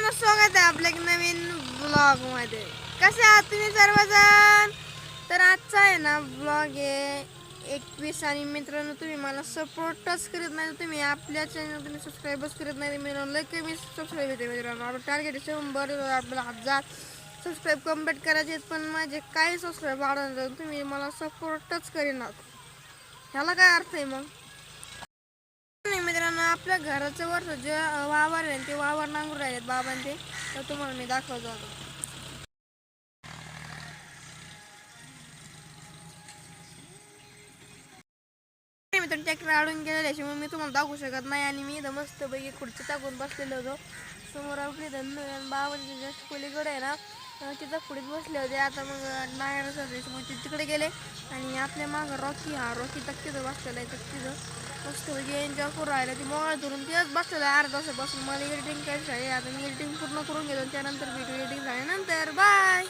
मित्रांनो, स्वागत आहे आपल्या एक नवीन ब्लॉग मध्ये. कसे आहात तुम्ही सर्वजण? तर आजचा आहे ना ब्लॉग आहे 21. आणि मित्रांनो, तुम्ही मला सपोर्टच करत नाही, तुम्ही आपल्या चॅनल तुम्ही सबस्क्राईबच करत नाही मित्रांनो. लय कमी सबस्क्राईब येते मित्रांनो. आपलं टार्गेट 100, आपल्याला 1000 सबस्क्राईब कंप्लीट करायचे, पण माझे काही सबस्क्राईब वाढवणार, तुम्ही मला सपोर्टच करीनात. ह्याला काय अर्थ आहे मग? नाही मित्रांनो, आपल्या घराचं वरचं जे वावर आहे ते वावर नांगरून राहिलेत बाबांचे, तर तुम्हाला मी दाखवतो आता. मित्रांनो, ट्रॅक्टर आडून गेलेले त्याच्यामुळे मी तुम्हाला दाखवू शकत नाही. आणि मी इथं मस्तपैकी खुर्ची टाकून बसलेलो होतो. समोर आपली धन्नू आणि बाबांची जस्ट पलीकडे आहे ना, तिथं खुडीत बसले होते. आता मग नागराचं त्याच्यामुळे ते तिकडे गेले. आणि आपल्या मागं रॉकी तर तिथं बसलेला आहे. तर तिथं मस्तपैकी एन्जॉय करून राहिलं. ती मोबाईल धरून तिथंच बसलेलं आहे अर्धा तासापासून. मला एडिटिंग करायची आहे. आता मी एडिटिंग पूर्ण करून घेतो, त्यानंतर व्हिडिओ एडिटिंग झाल्यानंतर बाय.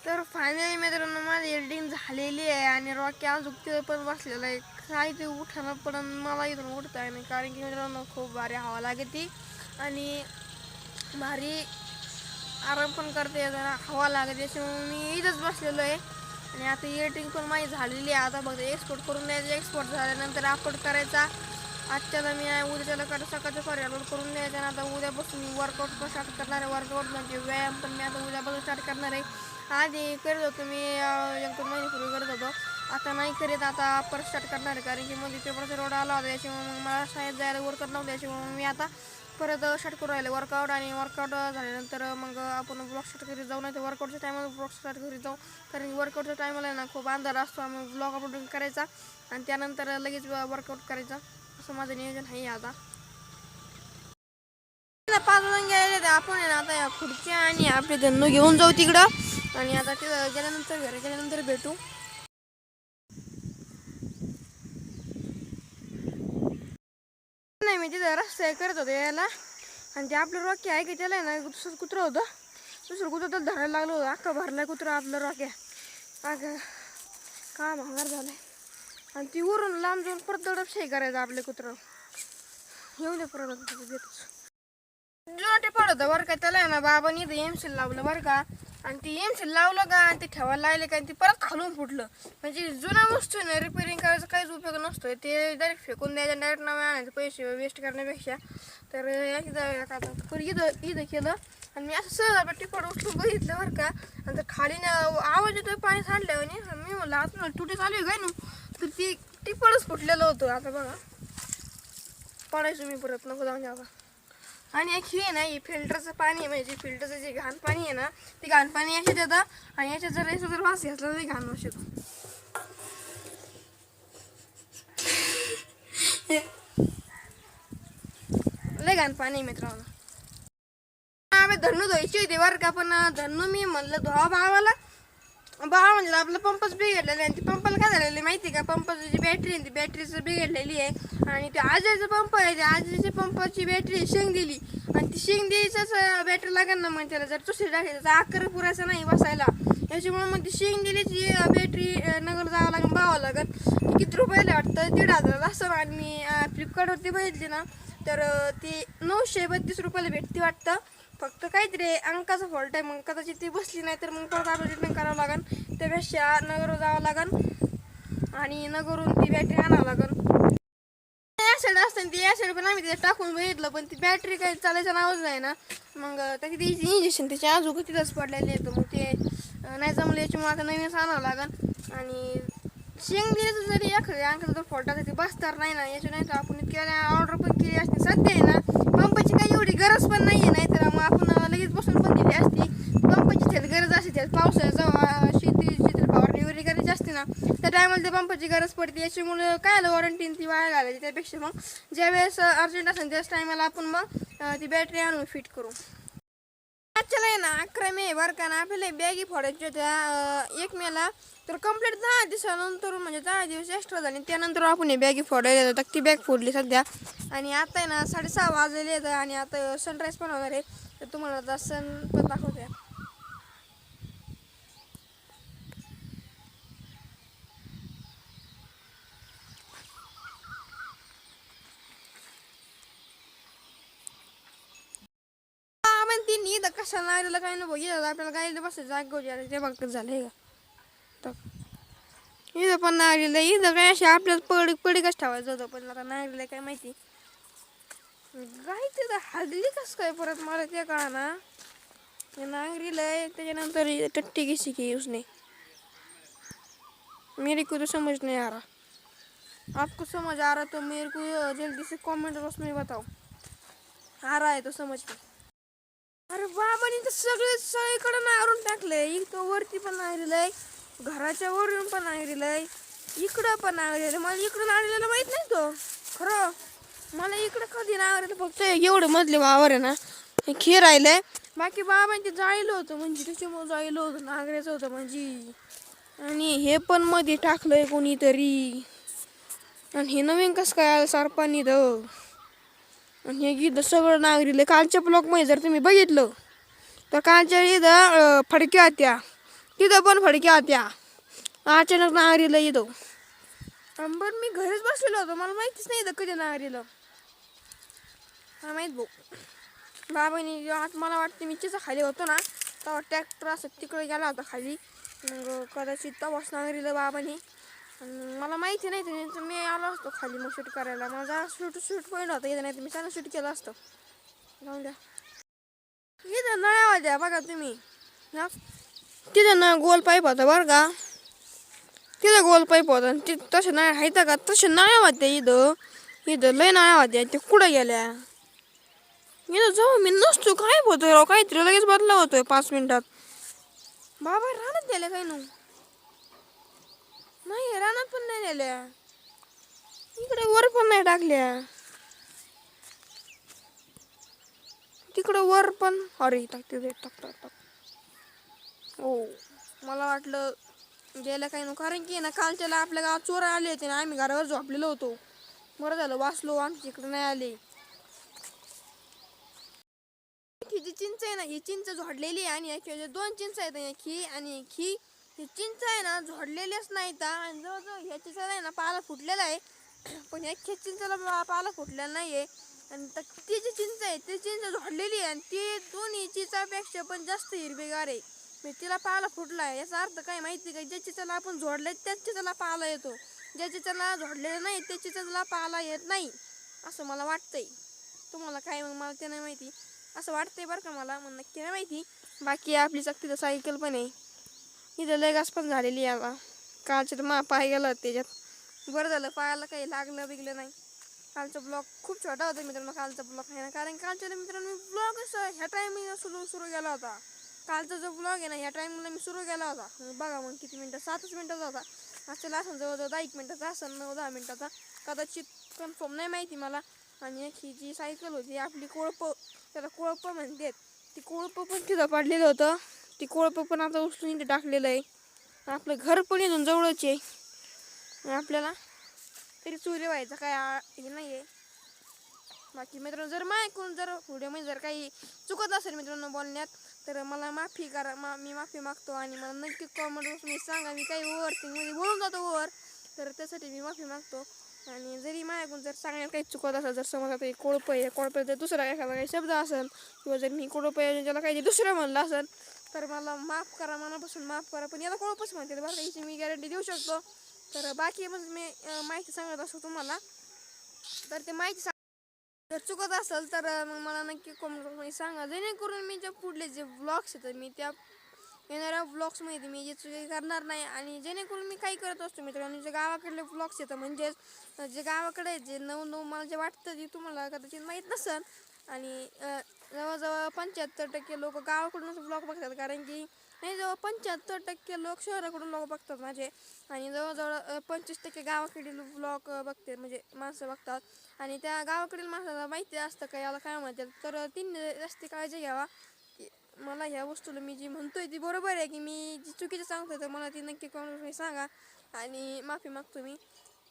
तर फायनली मित्रांनो, माझी एडिटिंग झालेली आहे. आणि रॉकी अजून तिथं पण बसलेला आहे. काय ते उठाना, पण मला इथून उठता आहे नाही, कारण की मित्रांनो खूप भारी हवा लागते आणि भारी आराम पण करते, जरा हवा लागते, त्याच्यामुळे मी इथंच बसलेलो आहे. आणि आता एडिटिंग पण माझी झालेली आहे. आता फक्त एक्सपोर्ट करून द्यायचं. एक्सपोर्ट झाल्यानंतर अपलोड करायचा. आजच्याला मी उद्याच्याला सकाळचं अपलोड करून द्यायचं. आणि आता उद्यापासून मी वर्कआउट पण स्टार्ट करणार आहे. वर्कआउट म्हणजे व्यायाम पण मी आता उद्यापासून स्टार्ट करणार आहे. आधी करत होतो मी 1-2 महिन्यापूर्वी करत होतो, आता नाही करीत. आता परत स्टार्ट करणार आहे, कारण की मध्ये पेपरचा रोड आला होता, त्याच्यामुळे मग मला शाळेत जायला वर्कआउट नव्हतं, त्याच्यामुळे मी आता परत स्टार्ट करून राहिले वर्कआउट. आणि वर्कआउट झाल्यानंतर मग आपण ब्लॉग स्टार्ट करीत जाऊ, नाही तर वर्कआउटच्या टायमाला ब्लॉग स्टार्ट करीत जाऊ, कारण की वर्कआउटच्या टायमाला आहे ना खूप अंधार असतो. मग ब्लॉग अपलोडिंग करायचा आणि त्यानंतर लगेच वर्कआउट करायचा, असं माझं नियोजन आहे. आता 5 जण गेलेले, आपण आहे ना आता या खुर्च्या आणि आपले धन्नू घेऊन जाऊ तिकडं. आणि आता तिथं गेल्यानंतर घरी गेल्यानंतर भेटू. नाही, मी तिथं रस्ता करत होतो यायला, आणि ते आपलं रॉकी आहे की त्याला ना दुसरं कुत्रं होतं, दुसरं कुत्रं तर धरायला लागलं होतं. अख्खा भरलाय कुत्रं आपलं रॉकी. अगं का भांगार झालाय. आणि ती वरून लांब जाऊन परत दडपशाही करायचं आपले कुत्रं. येऊ दे परत घेतच जुना टिपड होतं बरं का. त्याला ना बाबांनी इथं एमसील लावलं बरं का. आणि ती एमसील लावलं का आणि ते ठेवायला लागले का, ते परत खालून फुटलं. म्हणजे जुना वस्तू ना रिपेअरिंग करायचा काहीच उपयोग नसतो, ते डायरेक्ट फेकून द्यायचं, डायरेक्ट नव्या आणायचं पैसे वेस्ट करण्यापेक्षा. तर इथं केलं. आणि मी असं सहज आपलं टिपड उचलून बघितलं बरं का. आणि तर खाली आवाज येतोय पाणी सांडल्यावर. मी म्हणलं आता तुटी चालू आहे काय ना, तर ती टिपडच फुटलेलं होतं. आता बघा पडायचं मी परत, नको जाऊन द्यावा. आणि ॲक्च्युली आहे ना, हे फिल्टरचं पाणी आहे, म्हणजे फिल्टरचं जे घाण पाणी आहे ना, ते घाण पाणी याच्यात येतं. आणि याच्यात जर वास घेतला तरी घाण वास येतो. लय घाण पाणी मित्रांनो. आम्ही धन्नू धुवायची होती बरं का, पण धन्नू मी म्हणलं धुवा भावाला. भावा म्हणलं आपलं पंपच बिघडलेलं आहे. आणि ती पंपाला काय झालेलं आहे माहिती का, पंपाची जी बॅटरी आहे ती बॅटरीचं बिघडलेली आहे. आणि ते आजीचा पंप आहे, त्या आजीच्या पंपाची बॅटरी शेंग दिली. आणि ती शेंग द्यायचंच बॅटरी लागेल ना, मग त्याला जर दुसरी टाकायचं त्याचा आकार पुरायचा नाही बसायला, याच्यामुळे मग ती शेंग दिलीची बॅटरी नगर जावं लागेल, पाहावं लागेल. ती किती रुपयाला वाटतं, 1,500 असं. आणि मी फ्लिपकार्टवरती बघितली ना, तर ती 932 रुपयाला भेटते वाटतं. फक्त काहीतरी अंकाचा फॉल्ट आहे, मग कदाचित ती बसली नाही, तर मग परत आपलं रिटर्न करावं लागेल. त्यापेक्षा नगरवर जावं लागेल आणि नगरून ती बॅटरी आणावं लागेल. ॲसिड असतं ती ॲसिड पण आम्ही तिथे टाकून बघितलं, पण ती बॅटरी काही चालायचं नावच नाही ना. मग त्याची ती इंजेक्शन त्याची अजून तिथंच पडलेली येतं, मग ते नाही जमलं, याच्यामुळे आता नवीनच आणावं लागेल. आणि शेंग दिल्याचं जरी एखाद्या अंकाचा जर फॉल्ट असेल ते बसणार नाही ना, याच्या नाही तर आपण इतक्या ऑर्डर पण केली असते. सध्या आहे ना पंपाची काही एवढी गरज पण नाही आहे, नाही तर मग आपण लगेच बसून पण दिली असती. पंपाची त्यात गरज असते, त्यात पावसाळ्यात जेव्हा शेती फवारणी वगैरे करायची असते ना, त्या टायमाला त्या पंपाची गरज पडते. याच्यामुळे काय आलं वॉरंटी ती वाया घालायची, त्यापेक्षा मग ज्यावेळेस अर्जंट असेल त्याच टायमाला आपण मग ती बॅटरी आणून फिट करू. आजच्याला आहे ना 11 मे बरं का ना, आपल्याला बॅगी फोडायच्या होत्या 1 मेला. तर कंप्लीट 10 दिवसानंतर, म्हणजे 10 दिवस एक्स्ट्रा झाले, त्यानंतर आपण हे बॅगी फोडायला जातात. ती बॅग फोडली सध्या. आणि आता आहे ना 6:30 वाजलेले आहेत. आणि आता सनराईज पण होणार आहे, तर तुम्हाला आता सन पण दाखवते. तीन इथं कशाला नागरीला काही नको इथं आपल्याला गाडीला बसायचं जागेवर ते बघ झालं हे का इथं पण नागरीला इथं काय अशी आपल्याला पडीकच ठेवायचं होतं पण आता नागरीला काय माहिती गाय तिथं हल्ली कसं काय परत मला ते कळा ना नांगरीला त्याच्यानंतर टट्टी किसी की उसने मेरे को तो समझ नहीं आ रहा आपको समझ आ रहा तो मेरे को जल्दी से कमेंट बॉक्स में बताओ आ रहा है तो समझ में अरे बाबांनी तर सगळीकडे नांगरून टाकलंय इथं वरती पण नांगरीलंय घराच्या वरून पण नांगरीलंय इकडं पण नांगरीलंय मला इकडं नांगरीला माहित नाही तो खरं मला इकडं कधी नांगरीला फक्त एवढं मधले वावर आहे ना हे राहिलंय बाकी बाबांचे जाळीलं होतं म्हणजे त्याच्यामुळे जाळीलं होतं नांगऱ्याचं होतं म्हणजे आणि हे पण मध्ये टाकलंय कोणीतरी आणि हे नवीन कसं काय आलं सरपानी द आणि हे गीत सगळं नांगरीलं कालच्या ब्लॉकमध्ये जर तुम्ही बघितलं तर कालच्या इथं फडक्या होत्या तिथं पण फडक्या होत्या अचानक नांगरीलं इथं बरं मी घरीच बसलेलो होतो मला माहितीच नाही इथं कधी नांगरीलं हा माहीत भाऊ बाबांनी आज मला वाटतं मी तिचं खाली होतो ना तेव्हा ट्रॅक्टर असं तिकडे गेला होता खाली मग कदाचित तेव्हाच नांगरीलं बाबांनी मला माहिती नाही तर मी आलो असतो खाली मग शूट करायला माझा शूट पॉईंट होता इथं नाही तर मी त्यानं शूट केलं असतं जाऊन द्या इथं नळ्या होत्या बघा तुम्ही हा तिथं ना गोल पाईप होता बरं का तिथं गोल पाईप होता ती तशा नळ्या आहेत का तशा नळ्या होत्या इथं लय नळ्या होत्या ते कुठं गेल्या इथं जाऊ मी नसतो काय होतोय राव काहीतरी लगेच बदला होतोय 5 मिनिटात बाबा रानात गेल्या काय नाही रानात पण नाही नेल्या इकडे वर पण नाही टाकल्या तिकडे वर पण अरे टाक हो मला वाटलं गेल्या काही नको कारण की ना कालच्याला आपल्या गावात चोर आले होते ना आम्ही घरावर झोपलेलो होतो बरं झालं वाचलो आमच्या इकडे नाही आले ही जी चिंच आहे ना ही चिंच झोडलेली आहे आणि 2 चिंच आहेत ही आणि ही चिंच आहे ना झोडलेलीच नाही तर आणि जवळजवळ ह्या चिंचाला आहे ना पाला फुटलेला आहे पण ह्या चिंचाला पाला फुटलेला नाही आहे आणि ती जी चिंच आहे ती चिंच झोडलेली आहे आणि ती दोन्ही चिंचापेक्षा पण जास्त हिरवीगार आहे म्हणजे तिला पाला फुटला आहे याचा अर्थ काय माहिती का ज्या चिंचाला आपण झोडलंय त्याच चिंचाला पाला येतो ज्या चिंचाला झोडलेलं नाही त्या चिंचाला पाला येत नाही असं मला वाटतंय तुम्हाला काय मग मला ते नाही माहिती असं वाटतंय बरं का मला मग नक्की नाही माहिती बाकी आपली सक्तीचं सायकल पण आहे इथं लगास पण झालेली आहे आता कालच्या तर पाय गेलं त्याच्यात बरं झालं पायाला काही लागलं बिगलं नाही कालचा ब्लॉग खूप छोटा होता मित्रांनो कालचा ब्लॉग आहे ना कारण कालच्या मित्रांनो ब्लॉग असं ह्या टायमिंगला सुरू केला होता कालचा जो ब्लॉग आहे ना ह्या टायमिंगला मी सुरू केला होता बघा मग किती मिनटं 7च मिनटाचा होता असेल असं जवळजवळ 10 मिनटाचा असेल 9-10 मिनटाचा कदाचित कन्फर्म नाही माहिती मला आणि ही जी सायकल होती आपली कोळपं त्याला कोळपं म्हणतात ती कोळपं पण तिथं पडलेलं होतं ती कोळपं पण आता उचलून इथे टाकलेलं आहे आपलं घर पण इथून जवळच आहे आपल्याला तरी चोरी व्हायचं काय हे नाही आहे बाकी मित्रांनो जर ऐकून जर व्हिडिओमध्ये जर काही चुकत असेल मित्रांनो बोलण्यात तर मला माफी करा मी माफी मागतो आणि मला नक्की कॉमेंट मी सांगा मी काही ओव्हरथिंगमध्ये बोलून जातो तर त्यासाठी मी माफी मागतो आणि जरी माझ्याकडून जर सांगण्यात काही चुकत असेल जर समजा आता कोळपं जर दुसरा एखादा काही शब्द असेल किंवा जर मी कोळपं ज्याला काही दुसरं म्हणलं असेल तर मला माफ करा मनापासून माफ करा पण याला कोळपच म्हणते बरं का याची मी गॅरंटी देऊ शकतो तर बाकी म्हणजे मी माहिती सांगत असतो तुम्हाला तर ते माहिती जर चुकत असेल तर मग मला नक्की कमेंटमध्ये सांगा जेणेकरून मी जे पुढले जे ब्लॉग्स आहेत मी त्या येणाऱ्या ब्लॉग्समध्ये मी जे चुकी करणार नाही आणि जेणेकरून मी काही करत असतो मित्रांनो जे गावाकडले ब्लॉग्स येतं म्हणजेच जे गावाकडे जे नऊ मला जे वाटतं जे तुम्हाला कदाचित माहीत नसेल आणि जवळजवळ 75% लोक गावाकडूनच ब्लॉग बघतात कारण की नाही जवळ 75% लोक शहराकडून लोक बघतात माझे आणि जवळजवळ 25% गावाकडील ब्लॉग बघते म्हणजे माणसं बघतात आणि त्या गावाकडील माणसाला माहिती असतं का याला काय म्हणतात तर तिने जास्त काळजी घ्यावा की मला ह्या वस्तूला मी जी म्हणतोय ती बरोबर आहे की मी जी चुकीचं सांगतोय तर मला ती नक्की कमेंटमध्ये सांगा आणि माफी मागतो मी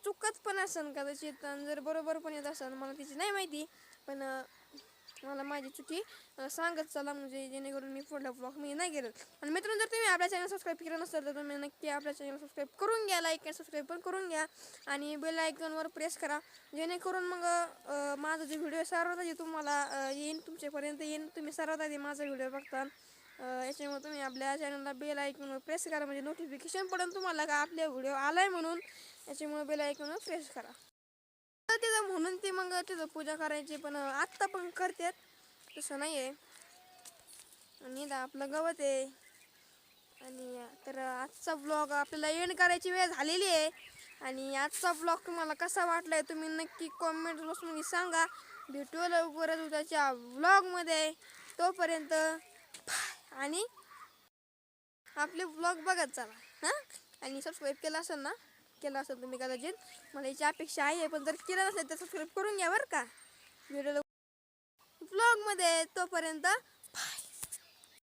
चुकत पण असेल कदाचित जर बरोबर पण येत असेल मला तिची नाही माहिती पण मला माझी चुकी सांगत चला, म्हणजे जेणेकरून मी पुढल्या ब्लॉग मी नाही गेलो. आणि मित्रांनो, जर तुम्ही आपल्या चॅनल सबस्क्राईब केलं नसेल तर तुम्ही नक्की आपल्या चॅनल सबस्क्राईब करून घ्या, लाईक आणि सबस्क्राईब पण करून घ्या आणि बेल आयकॉनवर प्रेस करा, जेणेकरून मग माझा जो व्हिडिओ सर्वात आधी तुम्हाला येईन, तुमच्यापर्यंत येईन. तुम्ही सर्वात आधी माझा व्हिडिओ बघता, याच्यामुळे तुम्ही आपल्या चॅनलला बेल आयकॉनवर प्रेस करा, म्हणजे नोटिफिकेशन पडेल तुम्हाला का आपल्या व्हिडिओ आलाय म्हणून. याच्यामुळे बेल आयकॉनवर प्रेस करा. तिथं म्हणून ती मग तिथं पूजा करायची, पण आत्ता पण करतात, तसं नाही आहे. आणि इथं आपलं गवत आहे. आणि तर आजचा ब्लॉग आपल्याला एंड करायची वेळ झालेली आहे. आणि आजचा ब्लॉग तुम्हाला कसा वाटलाय तुम्ही नक्की कॉमेंट बॉक्समध्ये सांगा. भेटू लवकरच उद्याच्या ब्लॉगमध्ये. तोपर्यंत आणि आपले ब्लॉग बघत चला हां. आणि सबस्क्राईब केलं असेल ना, केलं असेल तुम्ही कदाचित, मला याची अपेक्षा आहे. पण जर केलं नसेल तर सबस्क्राईब करून घ्या बरं का. व्हिडिओ ब्लॉगमध्ये. तोपर्यंत